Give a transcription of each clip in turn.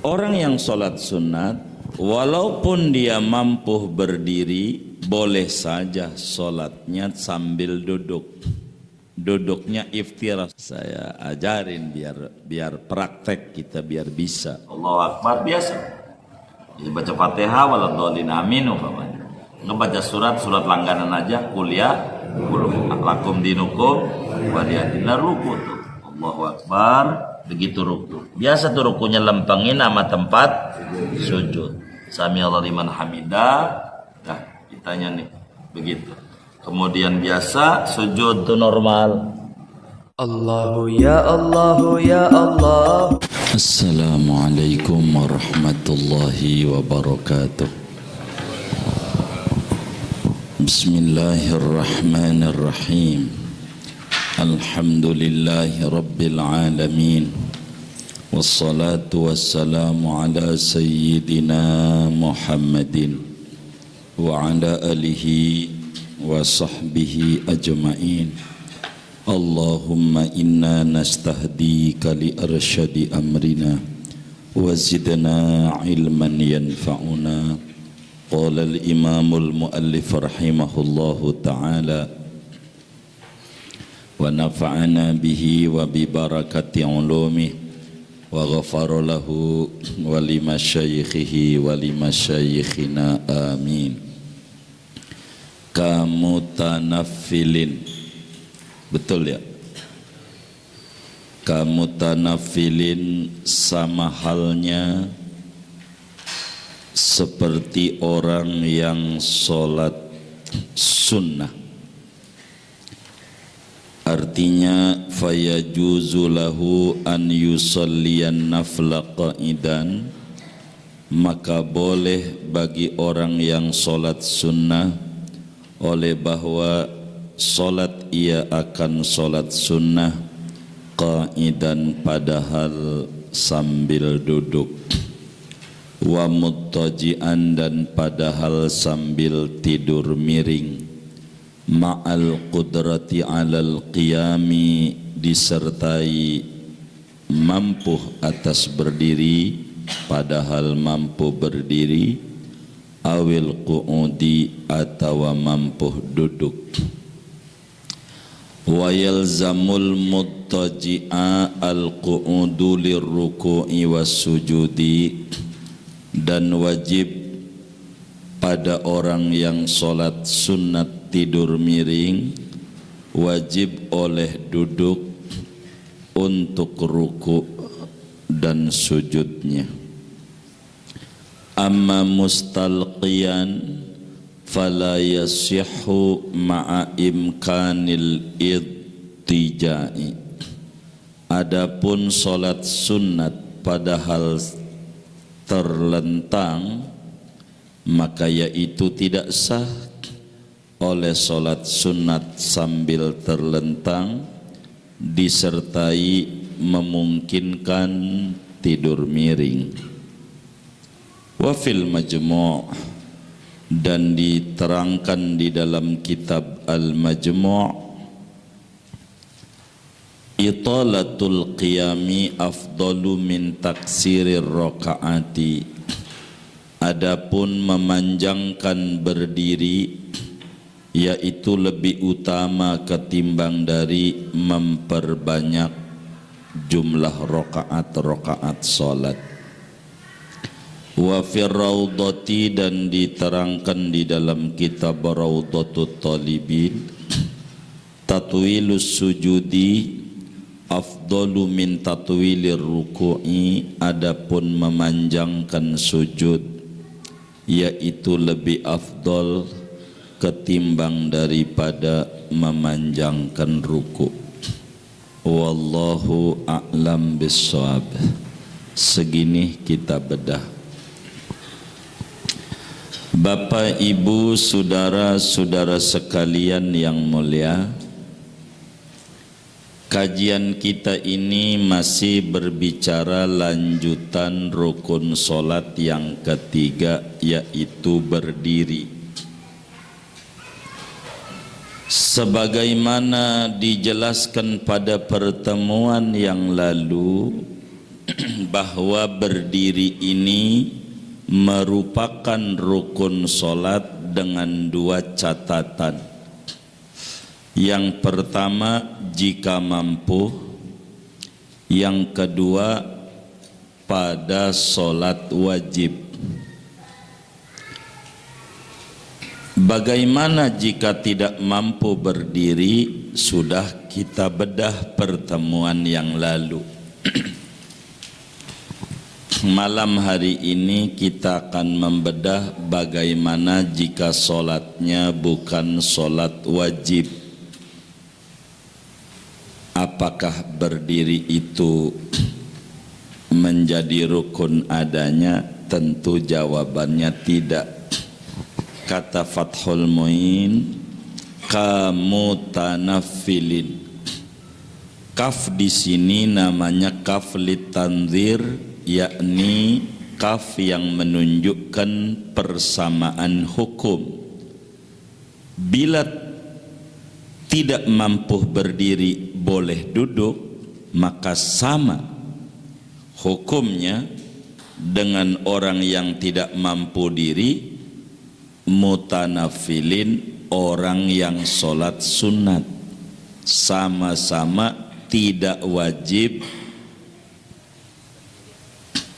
Orang yang sholat sunat, walaupun dia mampu berdiri, boleh saja sholatnya sambil duduk. Duduknya iftirah. Saya ajarin biar praktek kita, biar bisa. Allahu Akbar biasa. Jadi baca Fatihah waladhdallin amin umpamanya. Ngebaca surat langganan aja, kuliah, lakum dinukum, waliyadillah ruku tuh. Allahu Akbar, begitu ruku. Biasa tuh rukunya lempengin sama tempat sujud. Sami Allahu liman hamidah. Nah, kitanya nih begitu. Kemudian biasa sujud tuh normal. Allahu ya Allahu ya Allah. Assalamualaikum warahmatullahi wabarakatuh. Bismillahirrahmanirrahim. Alhamdulillahi rabbil alamin. Wassalatu wassalamu ala sayyidina Muhammadin wa ala alihi wa sahbihi ajma'in. Allahumma inna nastahdika li arsyadi amrina wa zidna ilman yanfa'una. Qala al-imamul muallif rahimahullahu ta'ala wa nafa'ana bihi wa bi barakati ulumih wa ghafara lahu wa limasyayikhihi wa limasyayikhina amin. Kamutanaffilin, betul ya? Kamutanaffilin sama halnya seperti orang yang sholat sunnah. Artinya fayajuzu lahu an yusalliyan nafla qa'idan, maka boleh bagi orang yang sholat sunnah oleh bahwa solat ia akan solat sunnah qa'idan padahal sambil duduk, wa muttaji'an dan padahal sambil tidur miring, ma'al qudrati 'alal qiyami disertai mampu atas berdiri padahal mampu berdiri, awil qu'udi atau mampu duduk. Wa yalzamul muttaji'a al-qu'udu lirruku'i was-sujudi, dan wajib pada orang yang sholat sunat tidur miring, wajib oleh duduk untuk ruku' dan sujudnya. Amma mustalqiyan fala yasihhu ma'a imkanil idtija'i. Adapun solat sunat padahal terlentang, maka yaitu tidak sah oleh solat sunat sambil terlentang disertai memungkinkan tidur miring. Wa fil majmu' dan diterangkan di dalam kitab al-majmu' italatul qiyami afdalu min taksirir rakaati. Adapun memanjangkan berdiri yaitu lebih utama ketimbang dari memperbanyak jumlah rakaat salat. Wa fir raudhati dan diterangkan di dalam kitab Raudhatut Talibin tatwilus sujudi afdalu min tatwilir ruku'i. Adapun memanjangkan sujud yaitu lebih afdal ketimbang daripada memanjangkan ruku'. Wallahu a'lam bissawab. Segini kita bedah. Bapak, Ibu, saudara-saudara sekalian yang mulia, kajian kita ini masih berbicara lanjutan rukun solat yang ketiga, yaitu berdiri. Sebagaimana dijelaskan pada pertemuan yang lalu, bahwa berdiri ini merupakan rukun solat dengan dua catatan. Yang pertama, jika mampu. Yang kedua, pada solat wajib. Bagaimana jika tidak mampu berdiri? Sudah kita bedah pertemuan yang lalu. Malam hari ini kita akan membedah bagaimana jika solatnya bukan solat wajib. Apakah berdiri itu menjadi rukun adanya? Tentu jawabannya tidak. Kata Fathul Muin, kamutanaffilin. Kaf di sini namanya kaf litanzir, yakni kaf yang menunjukkan persamaan hukum. Bila tidak mampu berdiri boleh duduk, maka sama hukumnya dengan orang yang tidak mampu diri, mutanafilin, orang yang sholat sunat. Sama-sama tidak wajib,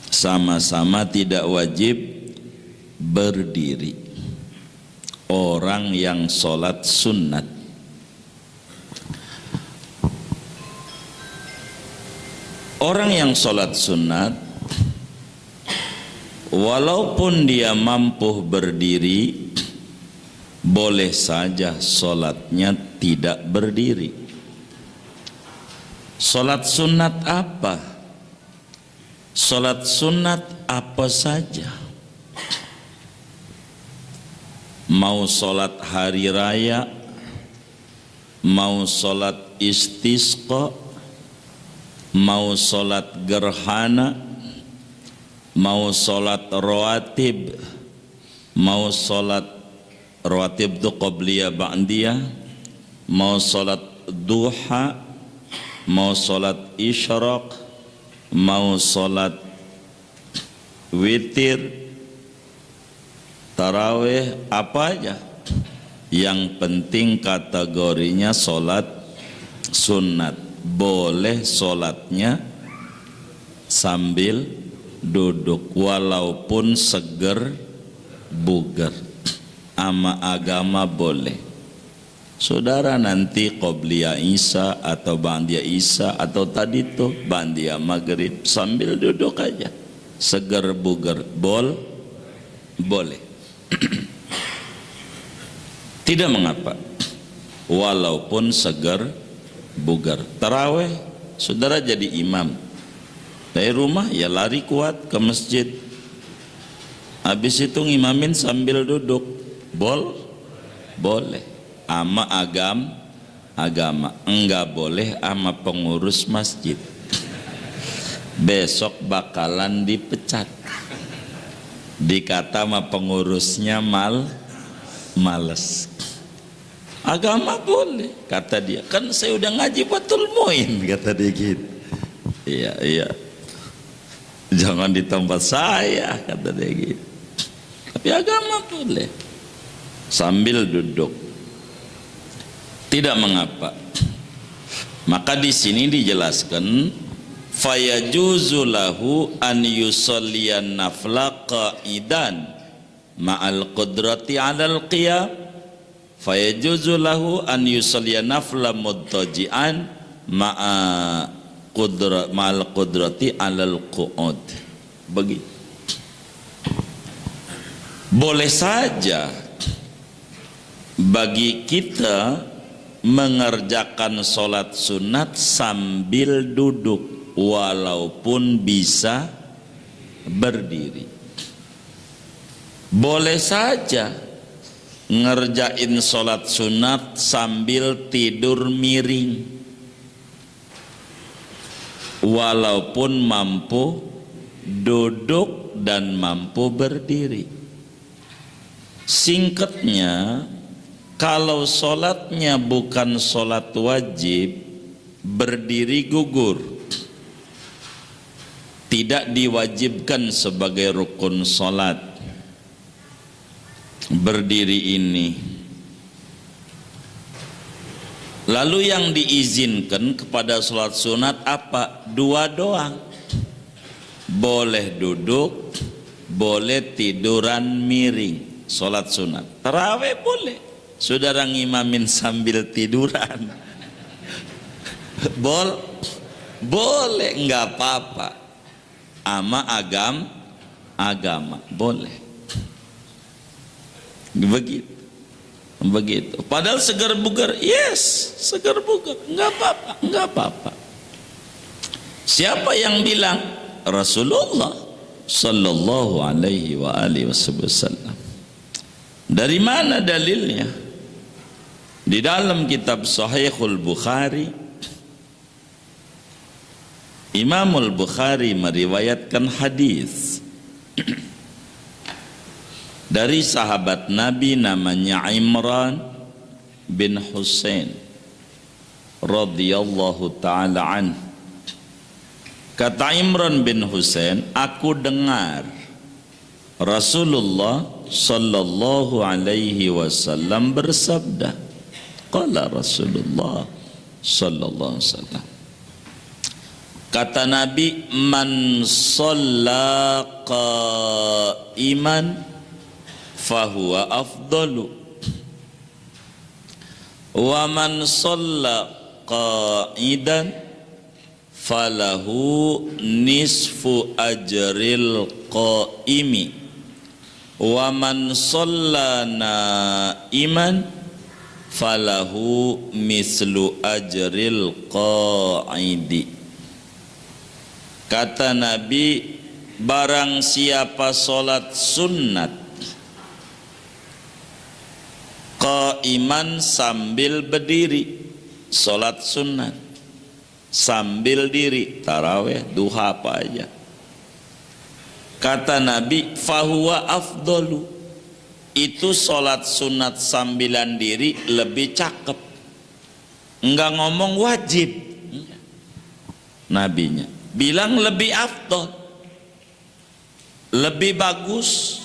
sama-sama tidak wajib berdiri. Orang yang sholat sunat. Orang yang sholat sunat, walaupun dia mampu berdiri, boleh saja sholatnya tidak berdiri. Sholat sunat apa? Sholat sunat apa saja. Mau sholat hari raya, mau sholat istisqa, mau sholat gerhana, mau sholat rawatib, mau sholat rawatib itu qabliyah ba'diyah, mau sholat duha, mau sholat isyraq, mau sholat witir, tarawih, apa aja. Yang penting kategorinya sholat sunat. Boleh sholatnya sambil duduk walaupun seger bugar. Ama agama boleh. Saudara nanti qobliyah Isya atau ba'diyah Isya atau tadi tuh ba'diyah maghrib sambil duduk aja, seger bugar boleh. Tidak mengapa walaupun seger bugar. Tarawih saudara jadi imam dari rumah, ya lari kuat ke masjid, habis itu ngimamin sambil duduk, boleh. Ama agama enggak boleh ama pengurus masjid. Besok bakalan dipecat, dikata sama pengurusnya males. Agama boleh, kata dia, kan saya udah ngaji Fathul Muin, kata dia gitu. Iya, jangan di tempat saya, kata dia gitu. Tapi agama boleh sambil duduk, tidak mengapa. Maka di sini dijelaskan, fayajuzu lahu an yusalliyan nafla qa'idan ma'al qudrati 'alal qiyam. Fayajuzu lahu an yusalliya nafla muttaji'an ma'al qudrati 'alal qu'ud. Begitu. Boleh saja bagi kita mengerjakan sholat sunat sambil duduk walaupun bisa berdiri. Boleh saja ngerjain sholat sunat sambil tidur miring walaupun mampu duduk dan mampu berdiri. Singkatnya, kalau sholatnya bukan sholat wajib, berdiri gugur. tidak diwajibkan sebagai rukun salat berdiri ini. Lalu yang diizinkan kepada salat sunat apa? Dua doang. Boleh duduk, boleh tiduran miring. Salat sunat. Tarawih boleh. Saudara ngimamin sambil tiduran. Boleh, nggak apa-apa. Ama agama boleh. Begitu. Padahal segar bugar, yes, segar bugar, nggak apa-apa. Siapa yang bilang? Rasulullah Sallallahu Alaihi Wasallam. Dari mana dalilnya? Di dalam kitab Sahihul Bukhari, Imamul Bukhari meriwayatkan hadis dari sahabat Nabi namanya Imran bin Husain radhiyallahu taala an. Kata Imran bin Husain, aku dengar Rasulullah sallallahu alaihi wasallam bersabda. Qala Rasulullah sallallahu alaihi wasallam. Kata Nabi, man shalla qa'iman fahuwa afdalu wa man shalla qa'idan falahu nisfu ajril qa'imi wa man shalla na'iman falahu mislu ajril qa'idi. Kata Nabi, barang siapa sholat sunnat qaiman sambil berdiri, sholat sunnat sambil diri, tarawih, duha apa aja, kata Nabi, fahuwa afdalu, itu sholat sunat sambilan diri lebih cakep. Enggak ngomong wajib, nabinya bilang lebih afdal, lebih bagus.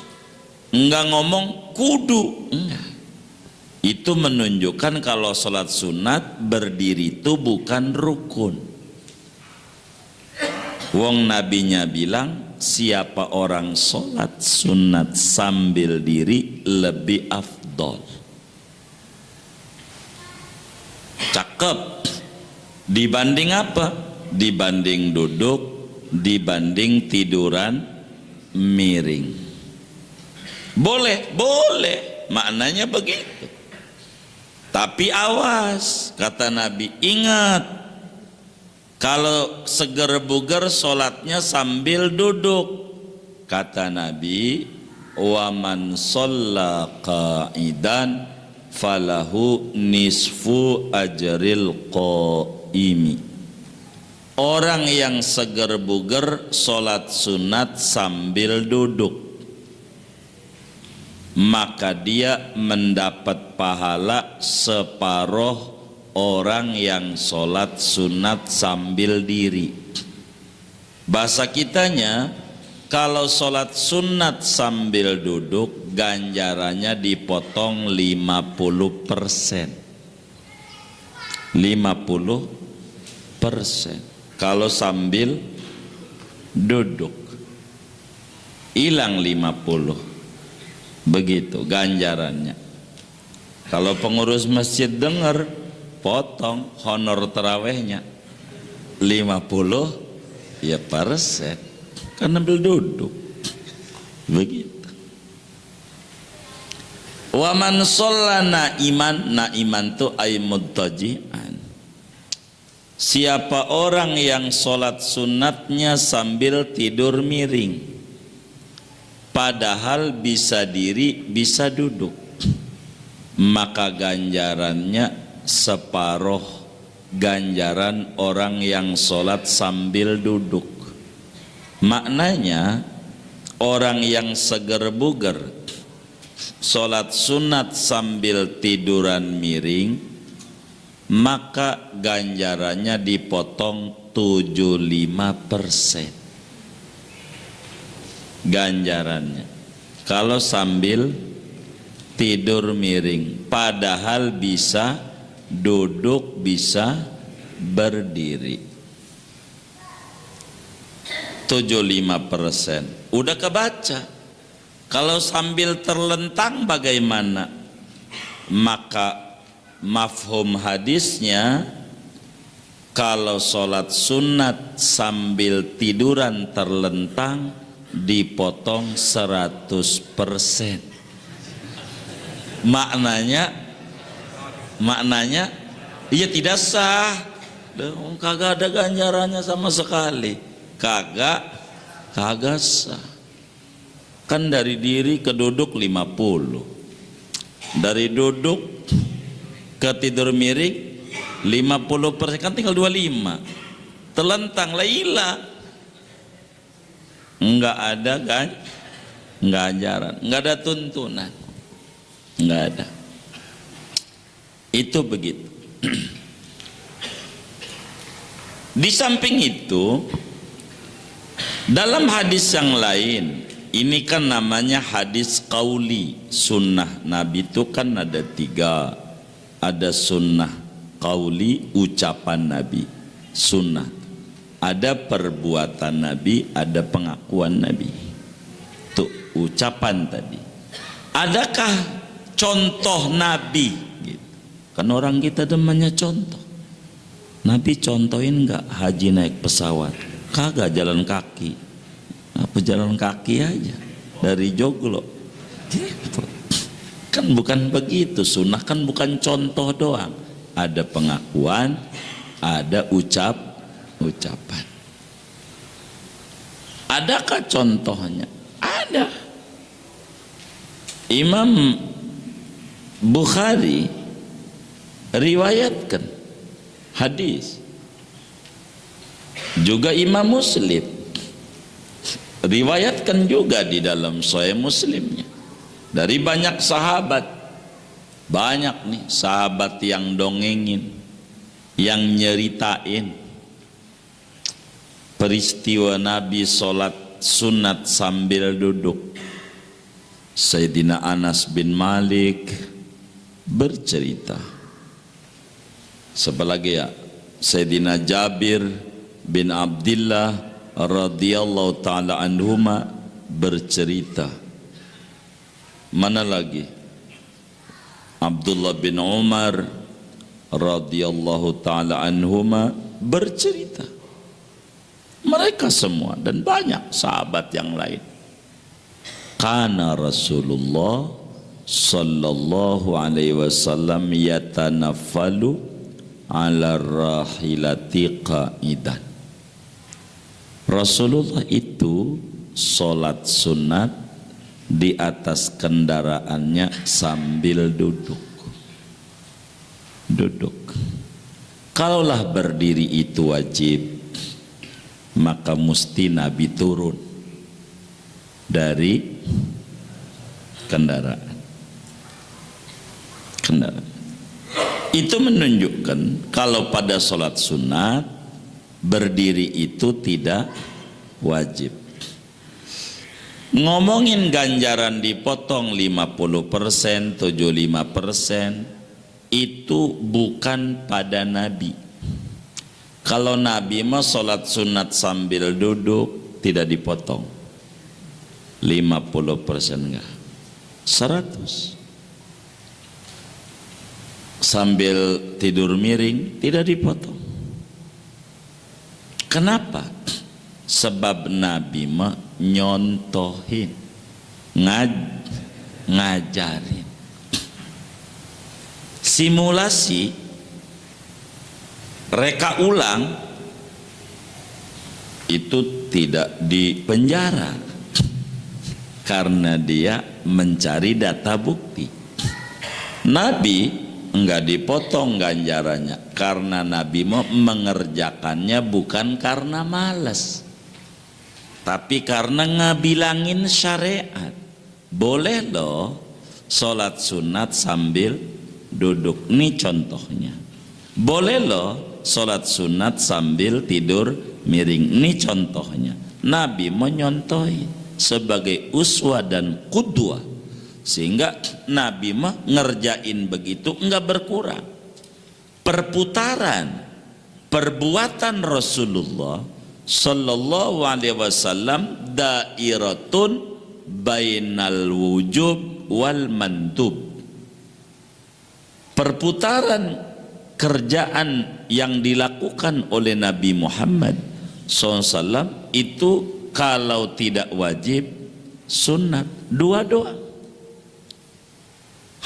Enggak ngomong kudu. Itu menunjukkan kalau sholat sunat berdiri itu bukan rukun. Wong nabinya bilang, siapa orang sholat sunat sambil diri lebih afdol, cakep. Dibanding apa? Dibanding duduk, dibanding tiduran miring. Boleh, maknanya begitu. Tapi awas, kata Nabi, ingat, kalau seger buger sholatnya sambil duduk. Kata Nabi, wa man shalla qa'idan falahu nisfu ajril qa'imi. Orang yang seger buger sholat sunat sambil duduk, maka dia mendapat pahala separuh orang yang sholat sunat sambil diri. Bahasa kitanya, kalau sholat sunat sambil duduk, ganjarannya dipotong 50%. 50%. Kalau sambil duduk, hilang 50. Begitu ganjarannya. Kalau pengurus masjid dengar, potong honor terawihnya 50 ya persen, karena ambil duduk. Begitu. Wa man shalla na'iman tu ay muttaji'an. Siapa orang yang sholat sunatnya sambil tidur miring, padahal bisa diri, bisa duduk, maka ganjarannya separuh ganjaran orang yang sholat sambil duduk. Maknanya, orang yang seger buger sholat sunat sambil tiduran miring, maka ganjarannya dipotong 75%. ganjarannya kalau sambil tidur miring, padahal bisa duduk, bisa berdiri. 75% udah kebaca. Kalau sambil terlentang bagaimana? Maka mafhum hadisnya, kalau sholat sunat sambil tiduran terlentang dipotong 100%. Maknanya iya tidak sah. Kagak ada ganjarannya sama sekali. Kagak sah. Kan dari diri ke duduk 50, dari duduk ke tidur miring 50%, kan tinggal 25. Telentang lah hilang. Enggak ada kan? Enggak ajaran, enggak ada tuntunan, enggak ada. Itu begitu. Di samping itu, dalam hadis yang lain, ini kan namanya hadis qauli. Sunnah Nabi itu kan ada 3. Ada sunnah qauli, ucapan Nabi, sunnah. Ada perbuatan Nabi, ada pengakuan Nabi. Itu ucapan tadi. Adakah contoh Nabi? Gitu. Kan orang kita demennya contoh. Nabi contohin nggak haji naik pesawat? Kagak, jalan kaki. Apa jalan kaki aja dari Joglo? Gitu. Kan bukan begitu. Sunnah kan bukan contoh doang. Ada pengakuan, ada ucapan. Adakah contohnya? Ada. Imam Bukhari riwayatkan hadis, juga Imam Muslim riwayatkan juga di dalam Sahih Muslimnya, dari banyak sahabat. Banyak nih sahabat yang dongengin, yang nyeritain peristiwa Nabi sholat sunat sambil duduk. Sayyidina Anas bin Malik bercerita. Siapa lagi ya? Sayyidina Jabir bin Abdullah radhiyallahu ta'ala anhuma bercerita. Mana lagi? Abdullah bin Umar radhiyallahu ta'ala anhuma bercerita. Mereka semua dan banyak sahabat yang lain. Kana Rasulullah sallallahu alaihi wasallam yatanaffalu ala rahilati qa'idan. Rasulullah itu sholat sunat di atas kendaraannya sambil duduk. Kalaulah berdiri itu wajib, maka mesti Nabi turun dari kendaraan. Itu menunjukkan kalau pada sholat sunat berdiri itu tidak wajib. Ngomongin ganjaran dipotong 50%, 75%, itu bukan pada Nabi. Kalau Nabi mau sholat sunat sambil duduk tidak dipotong 50%, enggak, 100. Sambil tidur miring tidak dipotong. Kenapa? Sebab Nabi mah nyontohin, ngajarin. Simulasi, reka ulang, itu tidak dipenjara karena dia mencari data bukti. Nabi enggak dipotong ganjarannya karena Nabi mau mengerjakannya bukan karena malas, tapi karena ngabilangin syariat. Boleh loh sholat sunat sambil duduk, ini contohnya. Boleh loh sholat sunat sambil tidur miring, ini contohnya. Nabi mau nyontohin. sebagai uswah dan qudwah, sehingga Nabi mah ngerjain begitu enggak berkurang. Perputaran perbuatan Rasulullah sallallahu alaihi wasallam dairatun bainal wujub wal mandub. Perputaran kerjaan yang dilakukan oleh Nabi Muhammad SAW itu kalau tidak wajib, sunat, dua doang.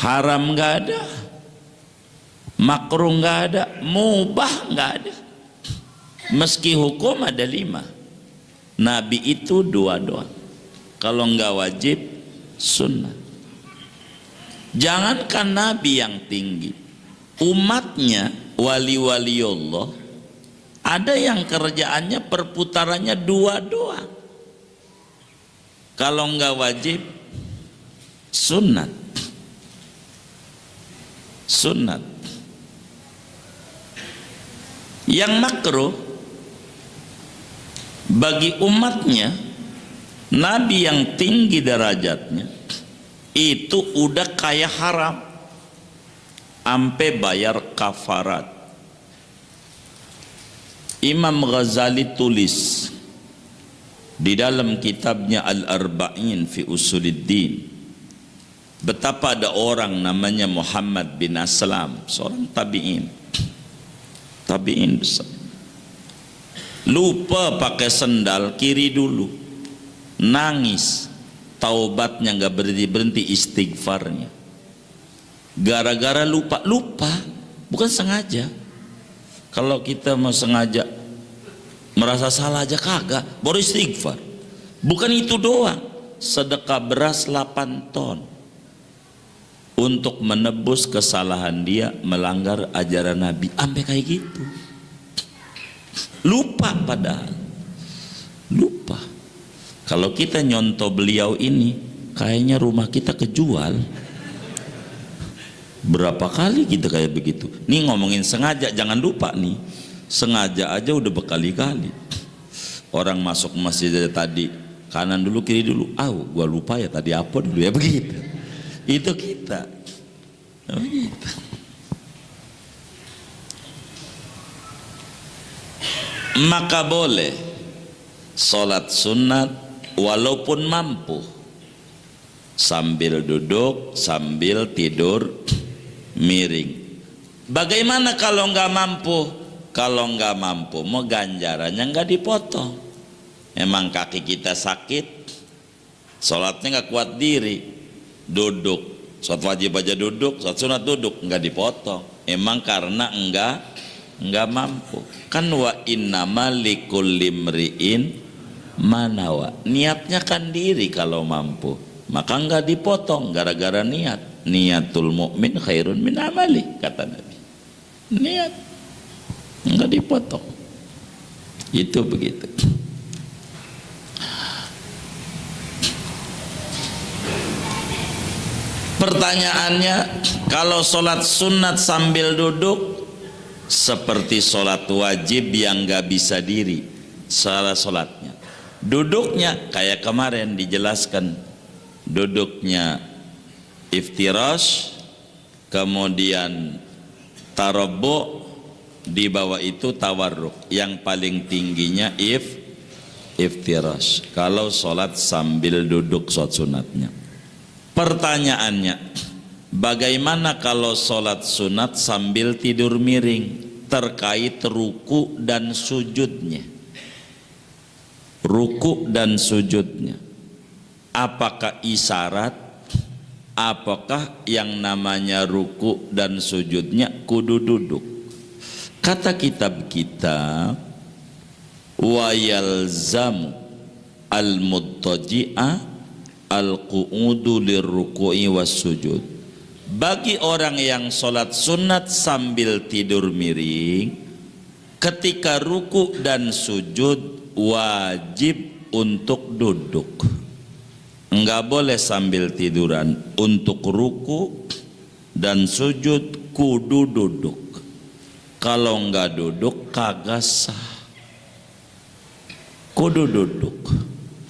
Haram nggak ada, makruh nggak ada, mubah nggak ada. Meski hukum ada 5, Nabi itu dua doang. Kalau nggak wajib, sunnah. Jangankan Nabi yang tinggi, umatnya wali-wali Allah ada yang kerjaannya perputarannya dua doang. Kalau nggak wajib, sunnat. Sunnat. Yang makruh bagi umatnya, Nabi yang tinggi derajatnya itu udah kayak haram sampai bayar kafarat. Imam Ghazali tulis di dalam kitabnya Al-Arba'in fi Usuluddin, betapa ada orang namanya Muhammad bin Aslam, seorang tabi'in besar, lupa pakai sendal kiri dulu, nangis, taubatnya nggak berhenti istighfarnya, gara-gara lupa, bukan sengaja. Kalau kita mau sengaja merasa salah aja kagak, baru istighfar. Bukan itu doang, sedekah beras 8 ton untuk menebus kesalahan dia melanggar ajaran Nabi, sampai kayak gitu. Lupa, padahal lupa. Kalau kita nyontoh beliau ini, kayaknya rumah kita kejual. Berapa kali kita kayak begitu. Nih ngomongin sengaja, jangan lupa nih, sengaja aja udah berkali-kali. Orang masuk masjid tadi, kanan dulu kiri dulu, gua lupa ya tadi apa dulu ya, begitu. Itu kita begitu. Maka boleh sholat sunat walaupun mampu, sambil duduk, sambil tidur miring. Bagaimana kalau nggak mampu? Kalau nggak mampu, mau ganjarannya nggak dipotong. Emang kaki kita sakit, sholatnya nggak kuat diri, duduk, sholat wajib aja duduk, sholat sunat duduk, nggak dipotong. Emang karena nggak mampu. Kan wa innama likulli imri'in manawa, niatnya kan diri kalau mampu, maka nggak dipotong gara-gara niat. Niatul mukmin khairun min amali, kata Nabi. Niat nggak dipotong. Itu begitu. Pertanyaannya, kalau sholat sunat sambil duduk seperti sholat wajib yang nggak bisa diri, salah sholatnya. Duduknya kayak kemarin dijelaskan, duduknya iftirash, kemudian tarabbu, di bawah itu tawarruk, yang paling tingginya iftirash. Kalau sholat sambil duduk sholat sunatnya. Pertanyaannya, bagaimana kalau sholat sunat sambil tidur miring, terkait ruku dan sujudnya? Ruku dan sujudnya, apakah isyarat? Apakah yang namanya ruku dan sujudnya kudu duduk? Kata kitab kita, wa yalzamu al-muttaji'a al-qu'udu lirruku'i was sujud. Bagi orang yang sholat sunat sambil tidur miring, ketika ruku dan sujud wajib untuk duduk. Enggak boleh sambil tiduran. Untuk ruku dan sujud kudu duduk. Kalau enggak duduk kagak sah. Kudu duduk.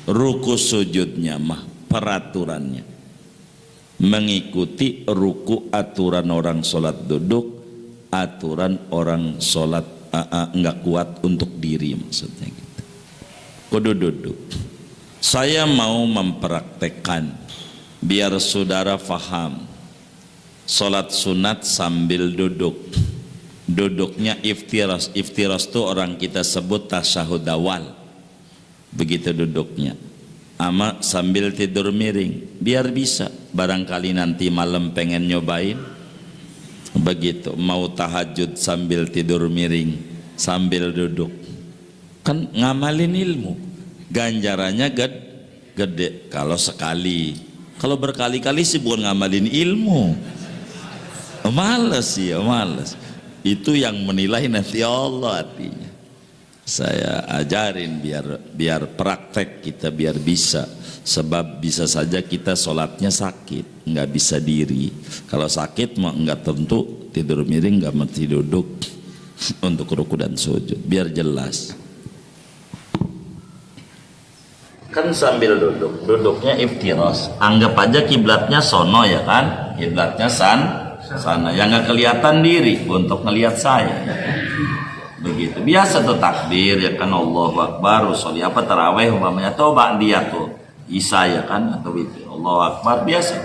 Ruku sujudnya mah peraturannya mengikuti ruku aturan orang sholat duduk, aturan orang sholat enggak kuat untuk diri, maksudnya gitu. Kudu duduk. Saya mau mempraktekkan biar saudara faham. Sholat sunat sambil duduk. Duduknya iftiras. Iftiras itu orang kita sebut tasyahud awal. Begitu duduknya. Ama sambil tidur miring, biar bisa. Barangkali nanti malam pengen nyobain. Begitu, mau tahajud sambil tidur miring, sambil duduk. Kan ngamalin ilmu. Ganjarannya gede kalau sekali. Kalau berkali-kali sih bukan ngamalin ilmu. Males ya, males. Itu yang menilai nanti Allah artinya. Saya ajarin biar praktek kita, biar bisa. Sebab bisa saja kita sholatnya sakit, nggak bisa diri. Kalau sakit mah nggak tentu tidur miring, nggak mesti duduk untuk ruku dan sujud. Biar jelas. Kan sambil duduk, duduknya iftiras. Anggap aja kiblatnya sono ya kan, kiblatnya sana. Yang nggak kelihatan diri untuk ngelihat saya. Begitu biasa tuh takbir ya kan, Allahu Akbar, usolli apa tarawih umpamanya atau ba'diyah tuh Isa ya kan, atau itu Allahu Akbar biasa.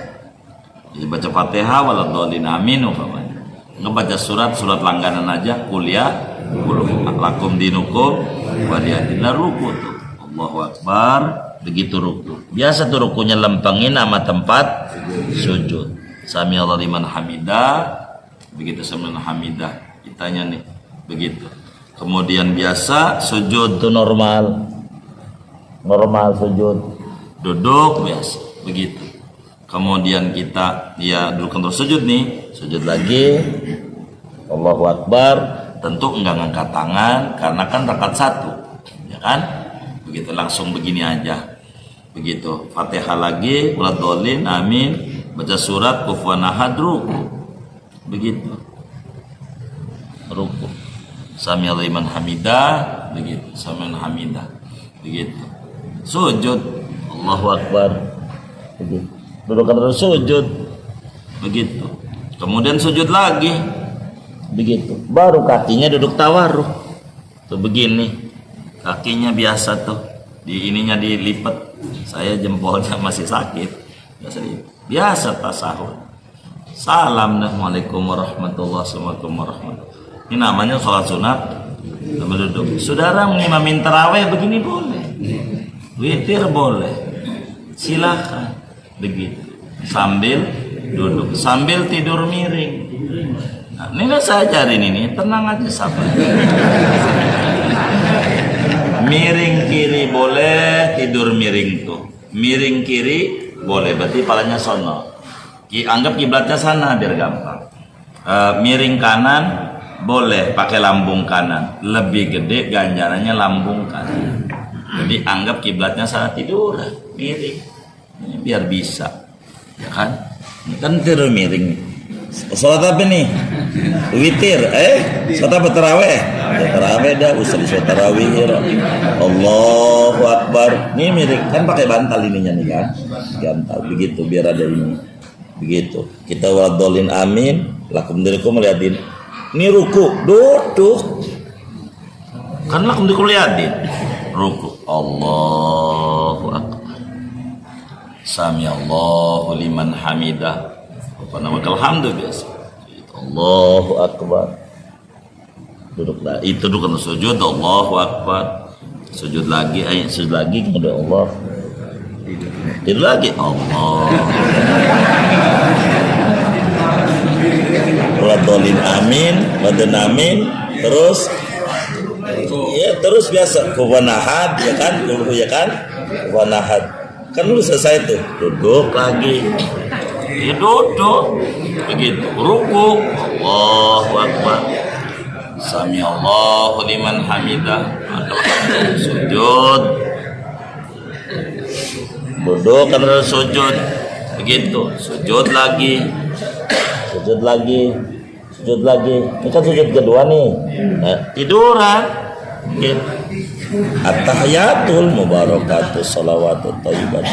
Jadi baca Fatihah waladhdallin amin umpamanya. Ngebaca surat langganan aja, kuliah lakum dinukum waliyadillah, ruku tuh Allahu Akbar, begitu ruku. Biasa tuh rukunya lempengin sama tempat sujud. Sami Allahu liman hamidah, begitu sami hamidah kitanya nih, begitu. Kemudian biasa sujud tuh normal sujud, duduk biasa begitu. Kemudian kita ya duduk terus sujud nih, sujud lagi Allahu Akbar, tentu enggak ngangkat tangan karena kan rakaat 1 ya kan, begitu langsung begini aja begitu. Fatihah lagi waladhdallin amin, baca surat kufuwan ahad, ruku begitu, ruku sami Allahu liman hamidah, begitu sami hamidah, begitu sujud Allahu Akbar, begitu duduk terus sujud, begitu kemudian sujud lagi, begitu baru kakinya duduk tawarruk tuh begini, kakinya biasa tuh di ininya dilipat, saya jempolnya masih sakit, biasa tasahud, salam, assalamualaikum warahmatullahi wabarakatuh. Ini namanya sholat sunat sambil duduk. Saudara mengimamin tarawih begini boleh, witir boleh, silakan begitu sambil duduk, sambil tidur miring. Nah, ini saya ajarin ini, tenang aja sabar. Miring kiri boleh, tidur miring tuh. Miring kiri boleh, berarti palanya sono. Anggap kiblatnya sana biar gampang. Miring kanan boleh, pakai lambung kanan, lebih gede ganjarannya lambung kanan. Jadi anggap kiblatnya sana, tidur miring, ini biar bisa ya kan. Ini kan tidur miring nih. Sholat apa nih? Witir, sholat apa tarawih? Tarawih dah, usah sholat tarawih. Allahu Akbar. Nih miring, kan pakai bantal ininya nih kan, bantal begitu biar ada ini. Begitu. Kita waladhdallin amin, lakum dinukum liatin. Ini ruku, duduk. Kan lakum dinukum liatin. Ruku. Allahu Akbar. Sami Allahu liman hamidah. Apa nama kalhamdu biasa. Allahu Akbar. Duduk lagi, itu duduk sujud, Allahu Akbar. Sujud lagi, sujud lagi, kemudian Allah. Tidur lagi, Allah. Waladhdallin amin, waladhdallin amin, terus ya terus biasa kufuwan ahad ya kan, kufuwan ahad. Kan lu selesai tuh, duduk lagi. Ya duduk begitu, ruku Allahu Akbar, sami Allahu liman hamidah, sujud, duduk karena sujud, begitu sujud lagi. Ini kan sujud kedua nih, tiduran gitu. At-tahiyatul mubarakatuh salawatut thayyibat.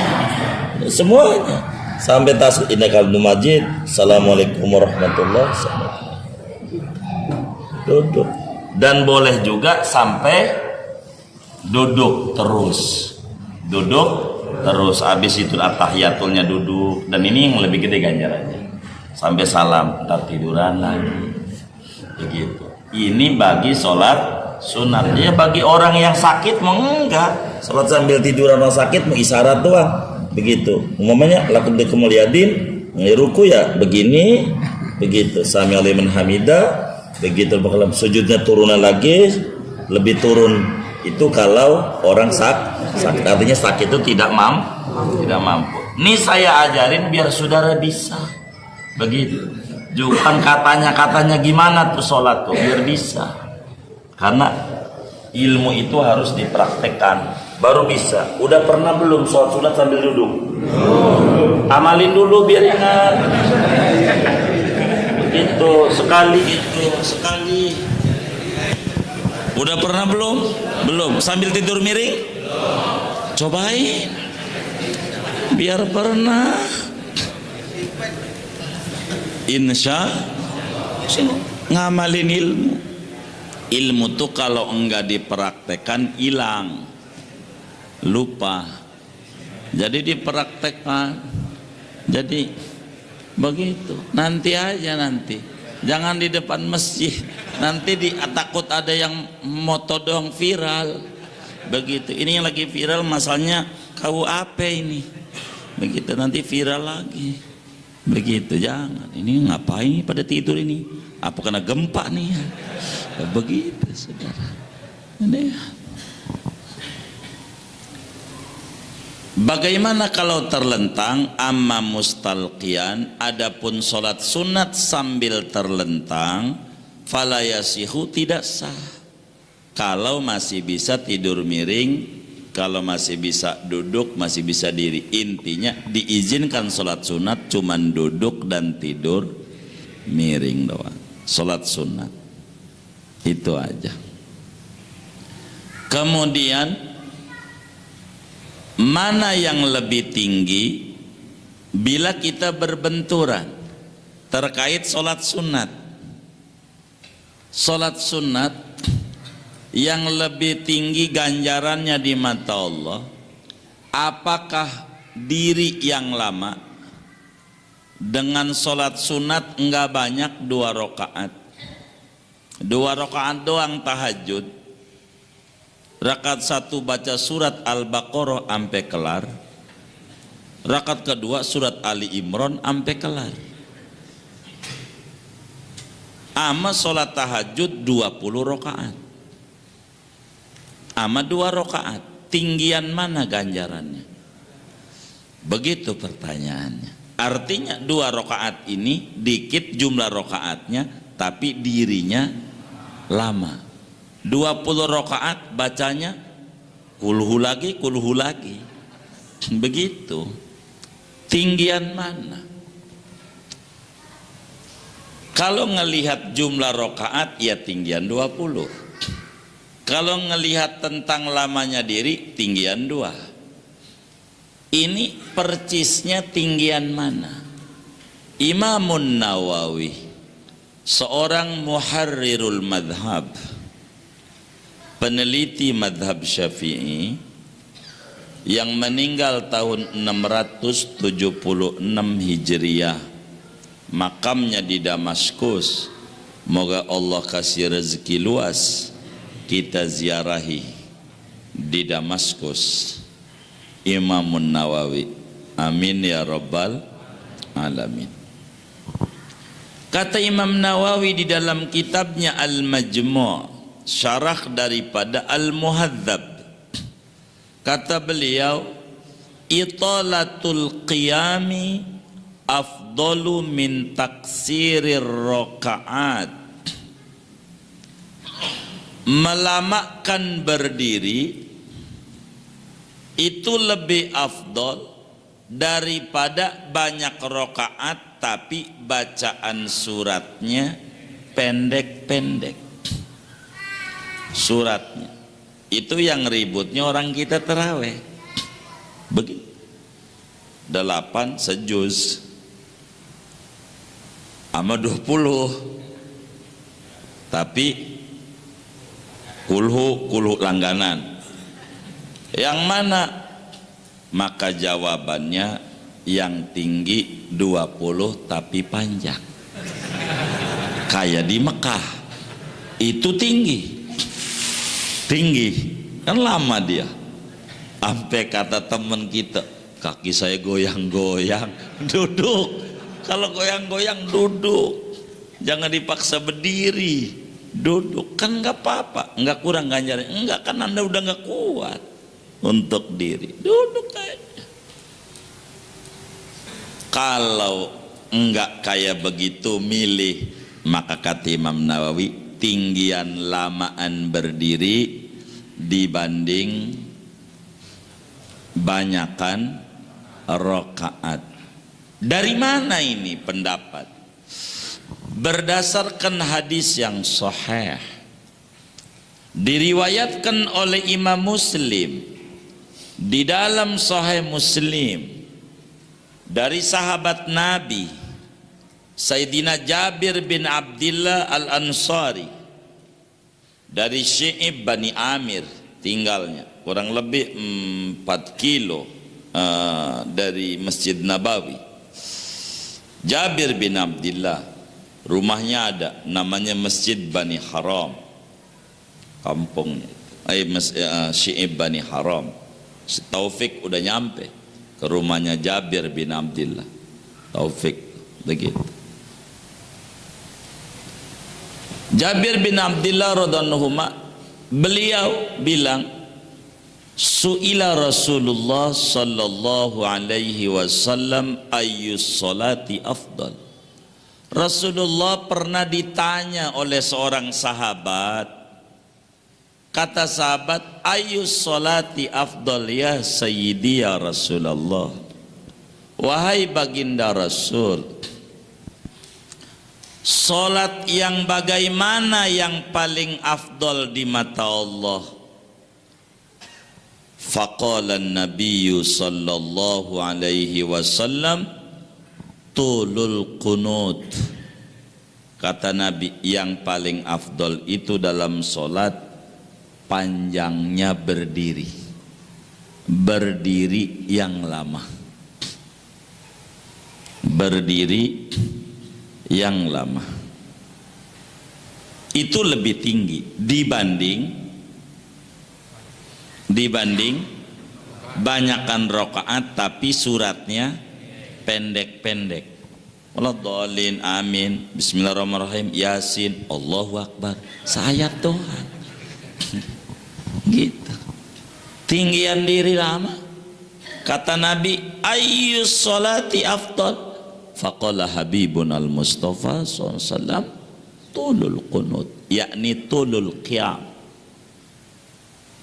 Semuanya sampai tasbih innakal majid. Assalamualaikum warahmatullahi wabarakatuh. Duduk. Dan boleh juga sampai duduk terus. Duduk terus habis itu at-tahiyatulnya duduk, dan ini yang lebih gede ganjarannya. Sampai salam, ntar tiduran lagi. Begitu. Ini bagi sholat sunat. Ya bagi orang yang sakit mau enggak. Sholat sambil tiduran orang sakit mau isyarat doang. Begitu. Umumnya lakum bikumul yadin, ruku ya begini, begitu. Sami Alaihi man hamidah. Begitu bakal sujudnya turunnya lagi, lebih turun itu kalau orang sakit. Artinya sakit itu tidak mampu. Ini saya ajarin biar saudara bisa. Begitu. Bukan katanya gimana tuh sholat tuh, biar bisa. Karena ilmu itu harus dipraktekkan baru bisa. Udah pernah belum sholat sunat sambil duduk? Amalin dulu biar ingat. Itu sekali. Udah pernah belum sambil tidur miring? Cobain biar pernah. Insya ngamalin ilmu tuh kalau enggak dipraktekkan hilang, lupa. Jadi dipraktekkan. Jadi begitu, nanti aja, jangan di depan masjid, nanti takut ada yang moto dong viral. Begitu, ini yang lagi viral masalahnya KUAP ini. Begitu, nanti viral lagi. Begitu, jangan. Ini ngapain pada tidur ini? Apa kena gempa nih? Begitu, saudara. Ini. Bagaimana kalau terlentang? Amma mustalqiyan, adapun sholat sunat sambil terlentang, falayasihu, tidak sah. Kalau masih bisa tidur miring, kalau masih bisa duduk, masih bisa diri. Intinya diizinkan sholat sunat cuman duduk dan tidur miring doang. Sholat sunat itu aja. Kemudian mana yang lebih tinggi bila kita berbenturan terkait sholat sunat? Sholat sunat yang lebih tinggi ganjarannya di mata Allah, apakah diri yang lama dengan sholat sunat enggak banyak 2 rakaat, 2 rakaat doang tahajud, rakaat 1 baca surat Al-Baqarah sampai kelar, rakaat kedua surat Ali Imran sampai kelar. Ama sholat tahajud 20 rakaat, ama 2 rakaat, tinggian mana ganjarannya? Begitu pertanyaannya. Artinya 2 rakaat ini dikit jumlah rakaatnya, tapi dirinya lama. 20 rakaat bacanya kulhu lagi. Begitu. Tinggian mana? Kalau ngelihat jumlah rakaat ya tinggian 20. Kalau ngelihat tentang lamanya diri tinggian 2. Ini percisnya tinggian mana? Imamun Nawawi, seorang muharrirul madhab, peneliti madhab Syafi'i yang meninggal tahun 676 Hijriah, makamnya di Damaskus. Moga Allah kasih rezeki luas kita ziarahi di Damaskus Imamun Nawawi, amin ya rabbal alamin. Kata Imam Nawawi di dalam kitabnya Al-Majmu', syarah daripada Al-Muhadzab, kata beliau, italatul qiyami afdalu min taksirir rakaat. Melamakan berdiri itu lebih afdol daripada banyak rakaat tapi bacaan suratnya pendek-pendek. Suratnya Itu yang ributnya orang kita terawih. Begitu. 8 sejuz sama 20. Tapi kulhu langganan. Yang mana? Maka jawabannya yang tinggi 20 tapi panjang. Kayak di Mekah. Itu tinggi. Kan lama dia. Sampai kata teman kita, kaki saya goyang-goyang. Duduk. Kalau goyang-goyang duduk. Jangan dipaksa berdiri. Duduk. Kan nggak apa-apa. Nggak kurang ganjaran. Enggak, kan Anda udah nggak kuat untuk diri. Duduk aja. Kalau enggak kayak begitu milih, maka kata Imam Nawawi, tinggian lamaan berdiri dibanding banyakan rakaat. Dari mana ini pendapat? Berdasarkan hadis yang sahih diriwayatkan oleh Imam Muslim di dalam Sahih Muslim dari sahabat Nabi Sayyidina Jabir bin Abdullah Al-Ansari dari Syi'ib Bani Amir, tinggalnya kurang lebih 4 kilo dari Masjid Nabawi. Jabir bin Abdullah, rumahnya ada namanya Masjid Bani Haram, kampungnya Syi'ib Bani Haram. Taufik udah nyampe ke rumahnya Jabir bin Abdullah. Taufik begitu. Jabir bin Abdullah radhiyallahu anhu, beliau bilang, su'ila Rasulullah sallallahu alaihi wasallam ayyus salati afdal. Rasulullah pernah ditanya oleh seorang sahabat. Kata sahabat, ayyus salati afdal ya sayyidi ya Rasulullah. Wahai baginda Rasul, salat yang bagaimana yang paling afdal di mata Allah? Faqala an-nabiy sallallahu alaihi wasallam tulul qunut. Kata Nabi, yang paling afdal itu dalam salat panjangnya berdiri. Berdiri yang lama. Berdiri yang lama itu lebih tinggi dibanding banyakkan rakaat tapi suratnya pendek-pendek. Waladhdallin, amin, bismillahirrahmanirrahim, yasin, Allahu akbar, sayat doang. Gitu. Tinggian diri lama. Kata Nabi, ayyus salati afdal? Faqala Habibun al-Mustafa SAW tulul qunut, yakni tulul qiyam,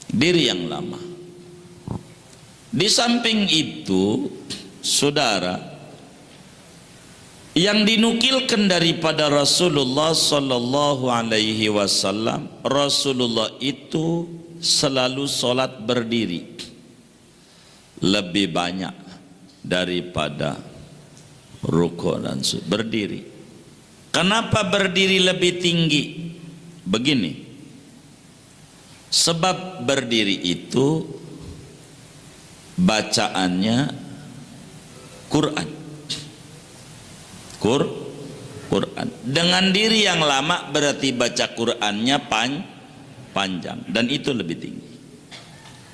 diri yang lama. Di samping itu, saudara, yang dinukilkan daripada Rasulullah sallallahu alaihi wasallam, Rasulullah itu selalu sholat berdiri lebih banyak daripada rukuk dan sujud. Berdiri. Kenapa berdiri lebih tinggi? Begini, sebab berdiri itu bacaannya Quran. Quran. Dengan diri yang lama berarti baca Qurannya panjang, dan itu lebih tinggi.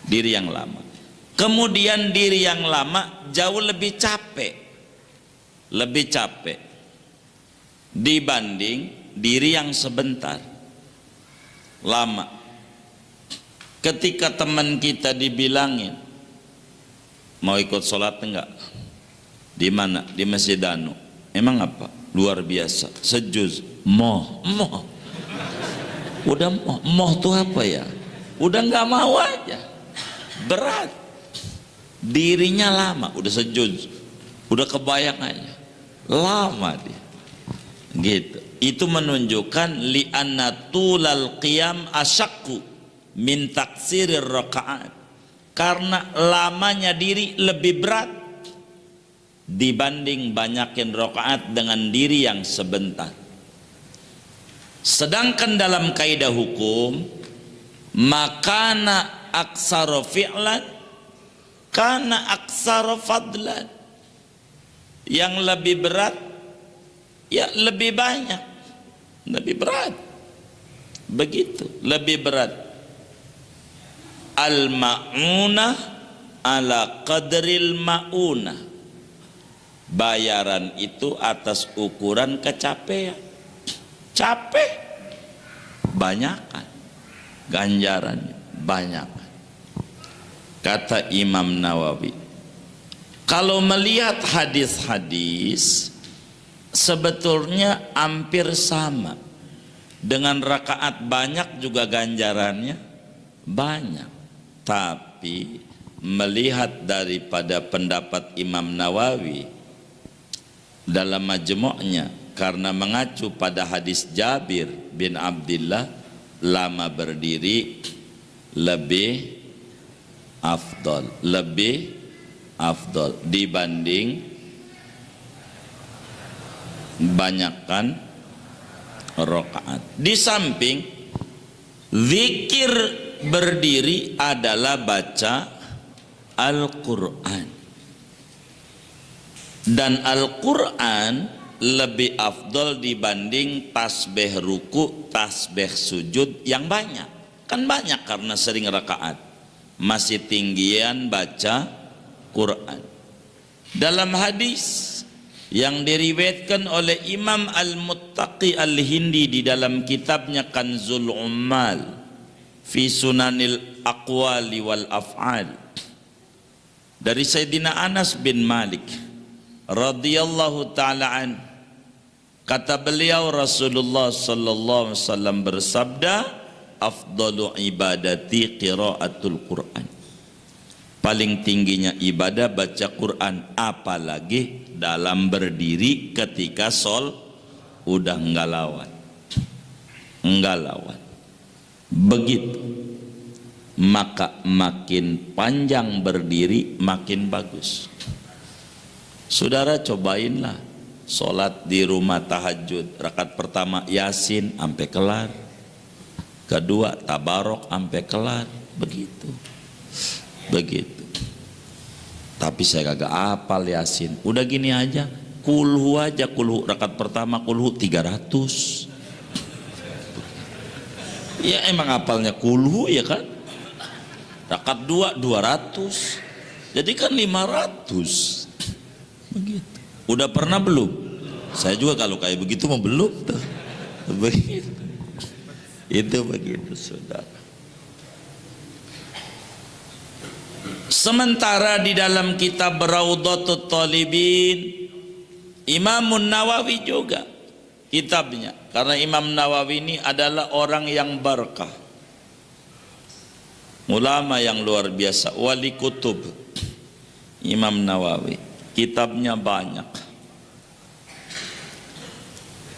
Diri yang lama. Kemudian diri yang lama jauh lebih capek dibanding diri yang sebentar. Lama. Ketika teman kita dibilangin, mau ikut sholat enggak? Di mana? Di Masjid Danu. Emang apa? Luar biasa, sejuz. Moh. Udah moh tuh apa ya? Udah nggak mau aja. Berat. Dirinya lama, udah sejuz. Udah kebayang aja. Lama dia. Gitu. Itu menunjukkan li'anna tulal qiyam asyakku. min taksirir rakaat, karena lamanya diri lebih berat dibanding banyakin rakaat dengan diri yang sebentar. Sedangkan dalam kaidah hukum, makana aksara fi'lan kana aksara fadlan, yang lebih berat ya lebih banyak, lebih berat, begitu, lebih berat. Al ma'unah ala qadril ma'unah, bayaran itu atas ukuran kecapean. Capek banyakan, ganjarannya banyakan. Kata Imam Nawawi, kalau melihat hadis-hadis sebetulnya hampir sama. Dengan rakaat banyak juga ganjarannya banyak. Tapi melihat daripada pendapat Imam Nawawi dalam majmu'nya, karena mengacu pada hadis Jabir bin Abdullah, lama berdiri lebih afdol, lebih afdol dibanding banyakkan rakaat. Di samping zikir berdiri adalah baca Al-Quran, dan Al-Quran lebih afdol dibanding tasbih ruku, tasbih sujud yang banyak. Kan banyak karena sering rakaat, masih tinggian baca Quran. Dalam hadis yang diriwayatkan oleh Imam Al-Muttaqi Al-Hindi di dalam kitabnya Kanzul Ummal fi Sunanil Aqwali wal Af'al, dari Sayyidina Anas bin Malik radhiyallahu ta'ala an, kata beliau, Rasulullah sallallahu alaihi wasallam bersabda, afdalu ibadati qiraatul Quran, paling tingginya ibadah baca Quran, apalagi dalam berdiri ketika udah enggak lawan, begitu. Maka makin panjang berdiri makin bagus. Saudara cobainlah sholat di rumah tahajud, rakaat pertama Yasin sampai kelar, kedua Tabarok sampai kelar, begitu. Tapi saya kagak hafal Yasin, udah gini aja, kulhu aja, kulhu rakaat pertama kulhu 300. Ya emang hafalnya kulhu ya kan. Rakaat 2 200, jadi kan 500. Begitu. Udah pernah belum? Saya juga kalau kayak begitu mau belum tuh. Begitu. Itu begitu, saudara. Sementara di dalam kitab Raudhatut Thalibin, Imam Nawawi juga kitabnya, karena Imam Nawawi ini adalah orang yang berkah, ulama yang luar biasa, wali kutub. Imam Nawawi kitabnya banyak.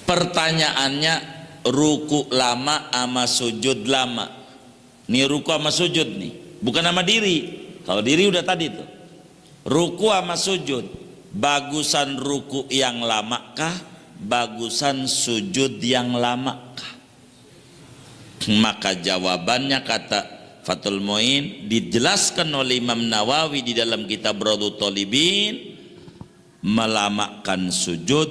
Pertanyaannya, ruku lama ama sujud lama. Nih ruku sama sujud nih, bukan sama diri. Kalau diri udah tadi tuh. Ruku sama sujud, bagusan ruku yang lama kah, bagusan sujud yang lama kah? Maka jawabannya, kata Fathul Muin, dijelaskan oleh Imam Nawawi di dalam kitab Raudhatut Thalibin, melamakan sujud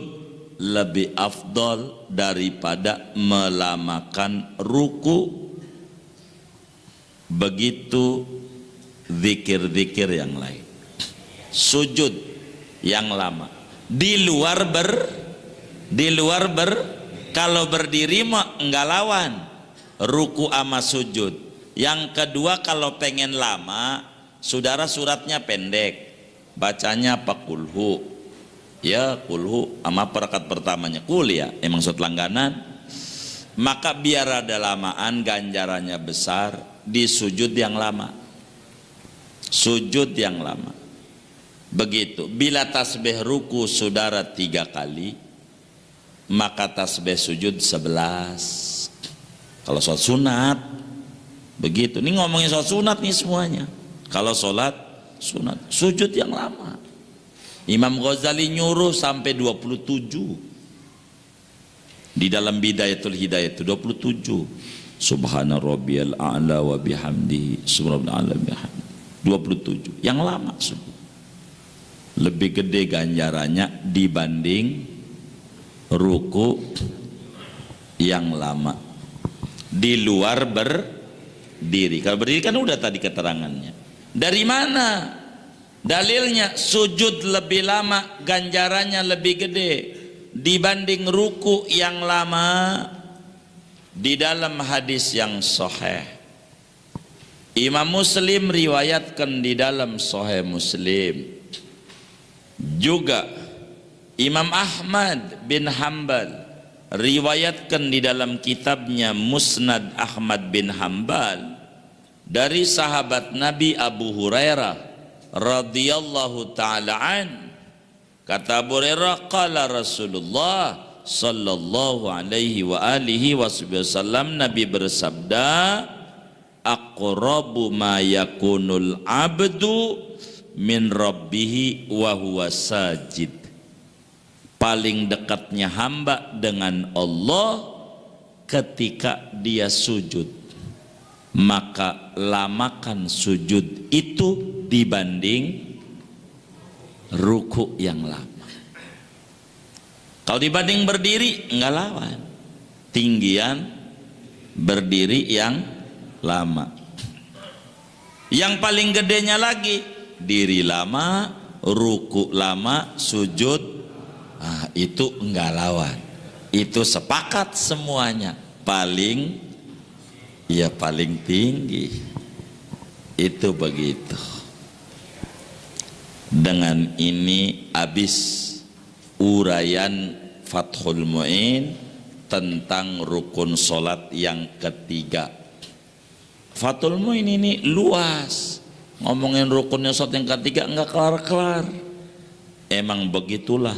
lebih afdol daripada melamakan ruku. Begitu zikir-zikir yang lain. Sujud yang lama di luar kalau berdiri mah enggak lawan ruku ama sujud. Yang kedua, kalau pengen lama, saudara suratnya pendek, bacanya apa? Kulhu. Ya kulhu ama rakaat pertamanya kul, ya emang surat langganan. Maka biar ada lamaan, ganjarannya besar di sujud yang lama. Sujud yang lama. Begitu. Bila tasbih ruku saudara 3 kali, maka tasbih sujud 11. Kalau sholat sunat Begitu. Ini ngomongin soal sunat nih semuanya. Kalau sholat sunat, sujud yang lama. Imam Ghazali nyuruh sampai 27. Di dalam Bidayatul Hidayah itu 27. Subhana rabbiyal a'la wa bihamdihi subhanallah bihamdihi. 27. Yang lama sujud. Lebih gede ganjarannya dibanding ruku yang lama. Di luar berdiri. Kalau berdiri kan udah tadi keterangannya. Dari mana dalilnya? Sujud lebih lama ganjarannya lebih gede dibanding ruku yang lama. Di dalam hadis yang sahih, Imam Muslim riwayatkan di dalam Sahih Muslim, juga Imam Ahmad bin Hanbal riwayatkan di dalam kitabnya Musnad Ahmad bin Hanbal dari sahabat Nabi Abu Hurairah radhiyallahu taala an. Kata Abu Hurairah, qala Rasulullah sallallahu alaihi wa alihi wasallam, Nabi bersabda, aqrabu ma yakunul abdu min rabbihi wa huwa sajid. Paling dekatnya hamba dengan Allah ketika dia sujud, maka lamakan sujud itu dibanding ruku yang lama. Kalau dibanding berdiri enggak lawan, tinggian berdiri yang lama. Yang paling gedenya lagi, diri lama, ruku lama, sujud itu enggak lawan. Itu sepakat semuanya paling tinggi. Itu begitu. Dengan ini habis uraian Fathul Mu'in tentang rukun solat yang ketiga. Fathul Mu'in ini luas, ngomongin rukunnya solat yang ketiga enggak kelar-kelar. Emang begitulah,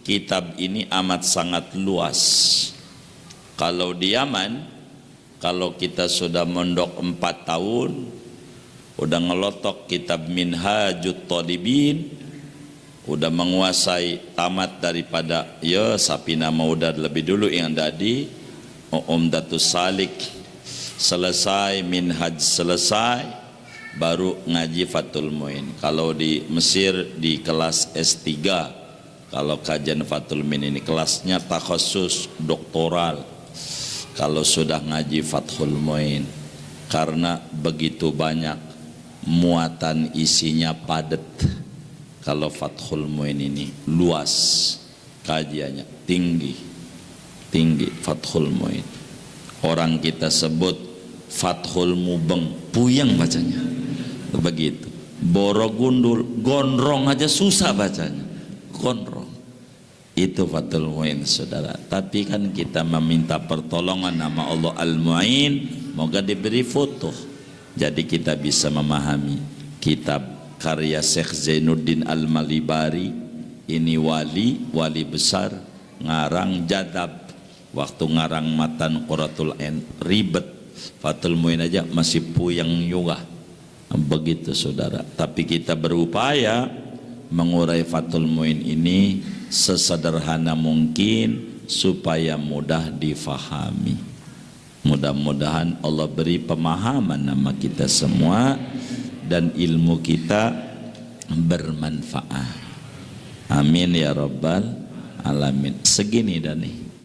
kitab ini amat sangat luas. Kalau di Yaman, kalau kita sudah mondok 4 tahun, udah ngelotok kitab Minhajut Thalibin, udah menguasai tamat daripada Sapina Maudad lebih dulu yang tadi, Umdatus Salik selesai, Minhaj selesai, baru ngaji Fathul Mu'in. Kalau di Mesir di kelas S3, kalau kajian Fathul Mu'in ini kelasnya takhusus doktoral. Kalau sudah ngaji Fathul Mu'in, karena begitu banyak muatan isinya padat. Kalau Fathul Mu'in ini luas, kajiannya tinggi Fathul Mu'in. Orang kita sebut Fathul Mubeng, puyeng bacanya begitu. Borogundul, gondrong aja susah bacanya, gondrong. Itu Fathul Mu'in saudara. Tapi kan kita meminta pertolongan nama Allah Al-Mu'in, moga diberi foto, jadi kita bisa memahami kitab karya Syekh Zainuddin Al-Malibari. Ini wali besar, ngarang jadab. Waktu ngarang matan Quratul Ain ribet, Fathul Mu'in aja masih puyeng juga. Begitu saudara. Tapi kita berupaya mengurai Fathul Mu'in ini sesederhana mungkin supaya mudah difahami. Mudah-mudahan Allah beri pemahaman nama kita semua dan ilmu kita bermanfaat. Amin ya rabbal alamin. Segini dah nih.